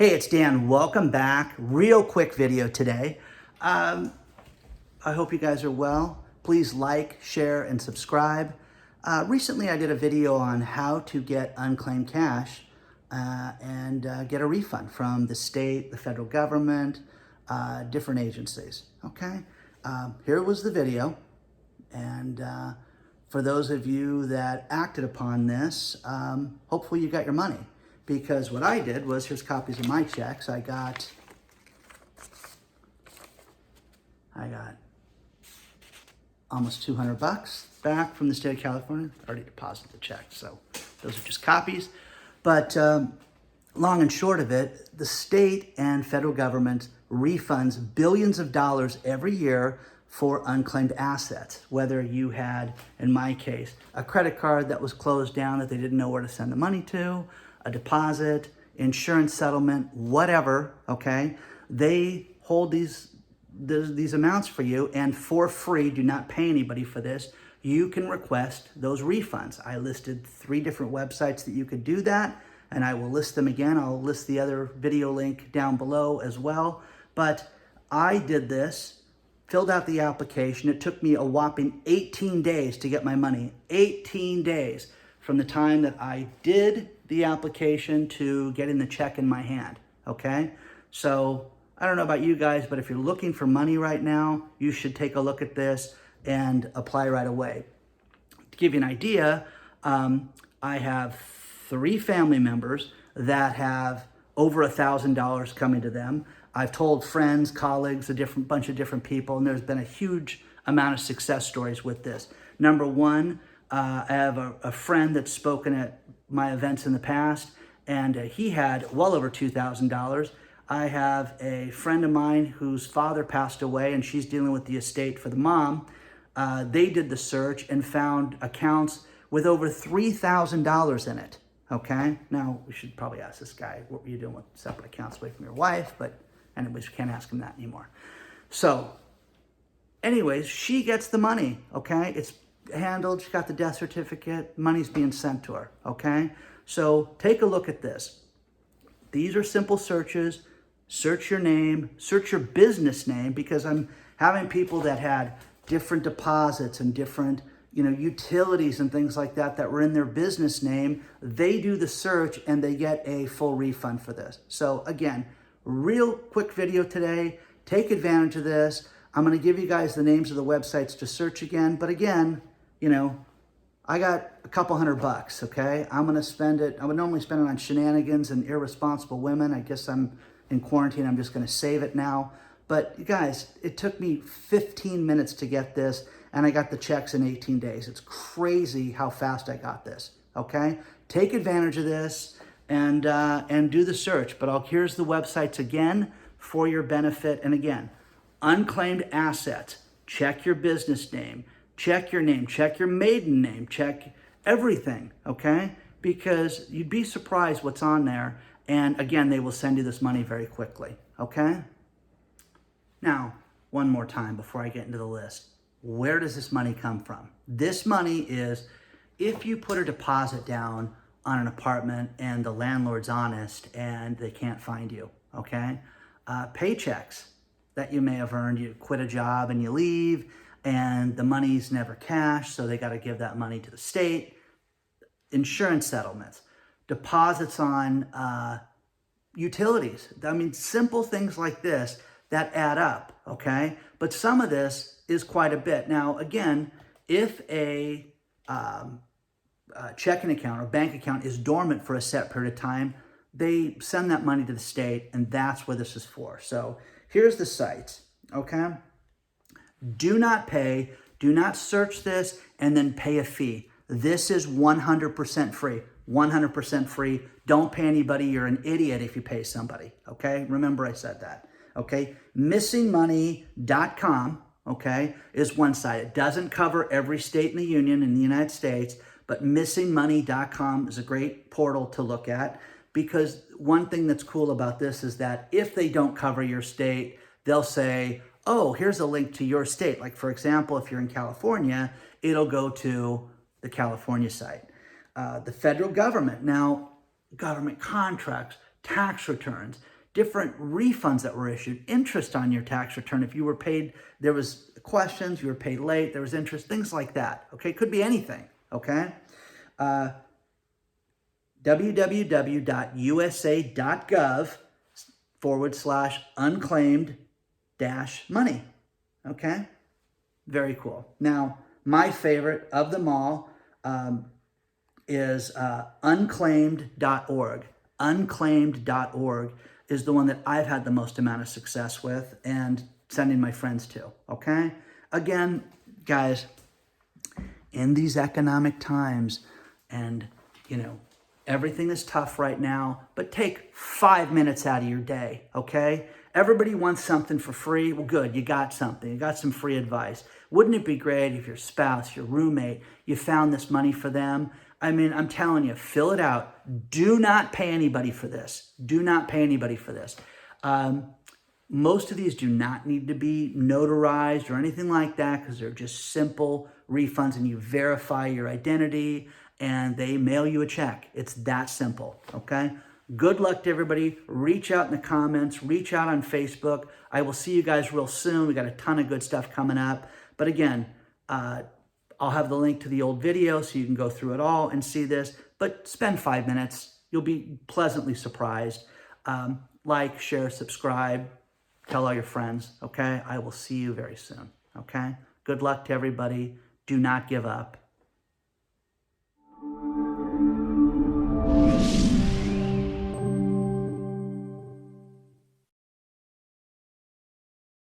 Hey, it's Dan. Welcome back. Real quick video today. I hope you guys are well. Please like, share, and subscribe. Recently, I did a video on how to get unclaimed cash and get a refund from the state, the federal government, different agencies. Okay, here was the video. And for those of you that acted upon this, hopefully you got your money. Because what I did was, here's copies of my checks. I got almost $200 back from the state of California. I already deposited the check, so those are just copies. But long and short of it, the state and federal government refunds billions of dollars every year for unclaimed assets. Whether you had, in my case, a credit card that was closed down that they didn't know where to send the money to, a deposit, insurance settlement, whatever, okay? They hold these amounts for you, and for free, do not pay anybody for this, you can request those refunds. I listed 3 different websites that you could do that, and I will list them again. I'll list the other video link down below as well. But I did this, filled out the application. It took me a whopping 18 days to get my money. 18 days from the time that I did the application to getting the check in my hand, okay? So I don't know about you guys, but if you're looking for money right now, you should take a look at this and apply right away. To give you an idea, I have 3 family members that have over $1,000 coming to them. I've told friends, colleagues, a bunch of different people, and there's been a huge amount of success stories with this. Number one, I have a friend that's spoken at my events in the past, and he had well over $2,000. I have a friend of mine whose father passed away, and she's dealing with the estate for the mom. They did the search and found accounts with over $3,000 in it, okay? Now, we should probably ask this guy, what were you doing with separate accounts away from your wife? But anyways, we can't ask him that anymore. So anyways, she gets the money, okay? It's handled, she got the death certificate, money's being sent to her, okay? So take a look at this. These are simple searches. Search your name, search your business name, because I'm having people that had different deposits and different, utilities and things like that were in their business name. They do the search and they get a full refund for this. So again, real quick video today. Take advantage of this. I'm going to give you guys the names of the websites to search again. But again, I got a couple $100, okay? I'm going to spend it. I would normally spend it on shenanigans and irresponsible women. I guess I'm in quarantine. I'm just going to save it now. But you guys, it took me 15 minutes to get this, and I got the checks in 18 days. It's crazy how fast I got this, okay? Take advantage of this and do the search. But here's the websites again for your benefit. And again, unclaimed assets. Check your business name. Check your name. Check your maiden name. Check everything, okay? Because you'd be surprised what's on there. And again, they will send you this money very quickly, okay? Now, one more time before I get into the list. Where does this money come from? This money is if you put a deposit down on an apartment and the landlord's honest and they can't find you, okay? Paychecks that you may have earned. You quit a job and you leave and the money's never cashed, so they got to give that money to the state. Insurance settlements. Deposits on utilities. I mean, simple things like this that add up, okay? But some of this is quite a bit. Now, again, if a checking account or bank account is dormant for a set period of time, they send that money to the state, and that's what this is for. So here's the sites, okay? Do not pay, do not search this, and then pay a fee. This is 100% free. 100% free. Don't pay anybody. You're an idiot if you pay somebody, okay? Remember I said that, okay? Missingmoney.com, okay, is one site. It doesn't cover every state in the union in the United States, but missingmoney.com is a great portal to look at, because one thing that's cool about this is that if they don't cover your state, they'll say, oh, here's a link to your state. Like, for example, if you're in California, it'll go to the California site. The federal government. Now, government contracts, tax returns, different refunds that were issued, interest on your tax return. If you were paid, there was questions, you were paid late, there was interest, things like that. Okay, could be anything. Okay, www.usa.gov/unclaimed-money. Okay, very cool. Now, my favorite of them all is unclaimed.org. Unclaimed.org is the one that I've had the most amount of success with and sending my friends to. Okay, again, guys, in these economic times, and everything is tough right now, but take 5 minutes out of your day. Okay, everybody wants something for free. Well, good, you got something. You got some free advice. Wouldn't it be great if your spouse, your roommate, you found this money for them? I mean, I'm telling you, fill it out. Do not pay anybody for this. Do not pay anybody for this. Most of these do not need to be notarized or anything like that, because they're just simple refunds, and you verify your identity and they mail you a check. It's that simple, okay? Good luck to everybody. Reach out in the comments. Reach out on Facebook. I will see you guys real soon. We got a ton of good stuff coming up. But again, I'll have the link to the old video so you can go through it all and see this. But spend 5 minutes. You'll be pleasantly surprised. Like, share, subscribe. Tell all your friends, okay? I will see you very soon, okay? Good luck to everybody. Do not give up.